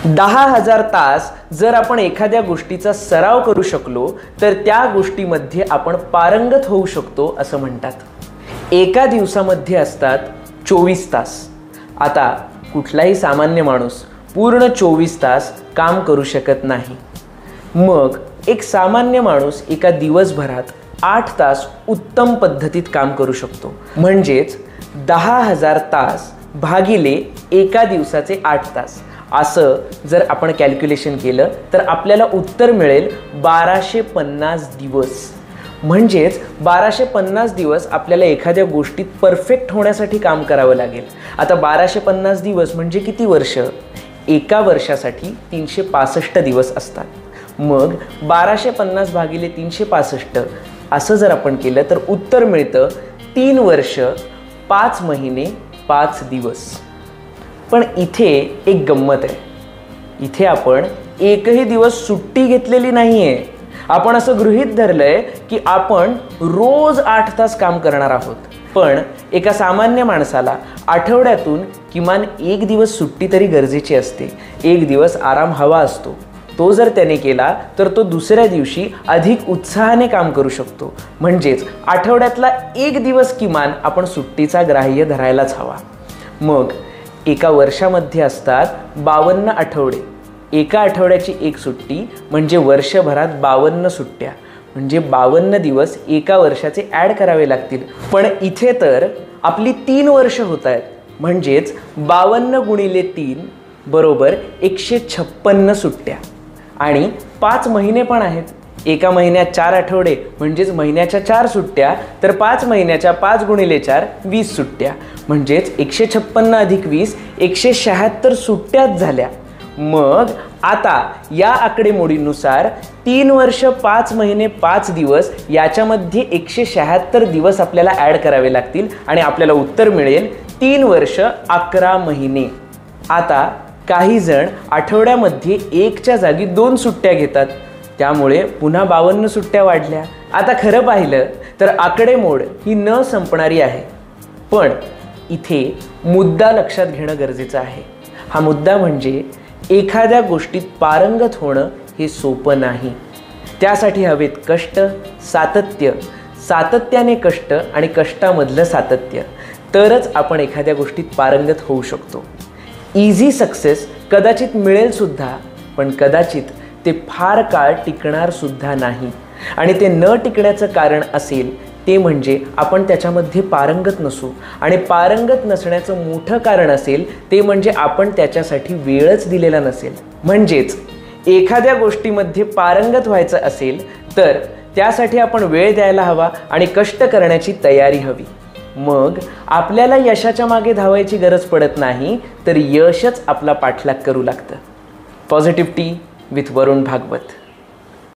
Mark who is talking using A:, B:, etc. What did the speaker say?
A: 10,000 तास जर आपण एखाद्या गोष्टीचा सराव करू शकलो तर त्या गोष्टीमध्ये आपण पारंगत होऊ शकतो असं म्हणतात। एका दिवसामध्ये असतात 24 तास। आता कुठलाही सामान्य माणूस पूर्ण 24 तास काम करू शकत नाही। मग एक सामान्य माणूस एका दिवसभरात 8 तास उत्तम पद्धतीत काम करू शकतो। म्हणजेच 10,000 तास भागिले एका दिवसाचे 8 तास असं जर आपण कॅल्क्युलेशन केलं तर आपल्याला उत्तर मिळेल 1250 दिवस। म्हणजेच 1250 दिवस आपल्याला एखाद्या गोष्टीत परफेक्ट होण्यासाठी काम करावं लागेल। आता 1250 दिवस म्हणजे किती वर्ष? एका वर्षासाठी 365 दिवस असतात। मग 1250 भागिले 365 असं जर आपण केलं तर उत्तर मिळतं 3 वर्ष 5 महिने 5 दिवस। पण इथे एक गंमत आहे, इथे आपण एकही दिवस सुट्टी घेतलेली नाहीये। आपण असं गृहीत धरलंय की आपण रोज 8 तास काम करणार आहोत। पण एका सामान्य माणसाला आठवड्यातून किमान एक दिवस सुट्टी तरी गरजेची असते, एक दिवस आराम हवा असतो। तो जर त्याने केला तर तो दुसऱ्या दिवशी अधिक उत्साहाने काम करू शकतो। म्हणजेच आठवड्यातला एक दिवस किमान आपण सुट्टीचा ग्राह्य धरायलाच हवा। मग एका वर्षामध्ये असतात 52 आठवडे। एका आठवड्याची एक सुट्टी म्हणजे वर्षभरात 52 सुट्ट्या, म्हणजे 52 दिवस एका वर्षाचे ॲड करावे लागतील। पण इथे तर आपली 3 वर्ष होत आहेत, म्हणजेच 52 गुणिले 3 बरोबर 156 सुट्ट्या। आणि 5 महिने पण आहेत। एका महिन्यात 4 आठवडे म्हणजेच महिन्याच्या 4 सुट्ट्या, तर 5 महिन्याच्या 5 गुणिले 4 20 सुट्ट्या, म्हणजेच 156 अधिक 20 176 सुट्ट्याच झाल्या। मग आता या आकडेमोडीनुसार 3 वर्ष 5 महिने 5 दिवस याच्यामध्ये 176 दिवस आपल्याला ॲड करावे लागतील आणि आपल्याला उत्तर मिळेल 3 वर्ष 11 महिने। आता काही जण आठवड्यामध्ये 1च्या जागी 2 सुट्ट्या घेतात, त्यामुळे पुन्हा 52 सुट्ट्या वाढल्या। आता खरं पाहिलं तर आकडेमोड ही न संपणारी आहे, पण इथे मुद्दा लक्षात घेणं गरजेचं आहे। हा मुद्दा म्हणजे एखाद्या गोष्टीत पारंगत होणं हे सोपं नाही। त्यासाठी हवेत कष्ट, सातत्य, सातत्याने कष्ट आणि कष्टामधलं सातत्य, तरच आपण एखाद्या गोष्टीत पारंगत होऊ शकतो। इझी सक्सेस कदाचित मिळेल सुद्धा, पण कदाचित ते फार काळ टिकणार सुद्धा नाही। आणि ते न टिकण्याचं कारण असेल ते म्हणजे आपण त्याच्यामध्ये पारंगत नसू, आणि पारंगत नसण्याचं मोठं कारण असेल ते म्हणजे आपण त्याच्यासाठी वेळच दिलेला नसेल। म्हणजेच एखाद्या गोष्टीमध्ये पारंगत व्हायचं असेल तर त्यासाठी आपण वेळ द्यायला हवा आणि कष्ट करण्याची तयारी हवी। मग आपल्याला यशाच्या मागे धावायची गरज पडत नाही, तर यशच आपला पाठलाग करू लागतं। Positivity with Varun Bhagwat.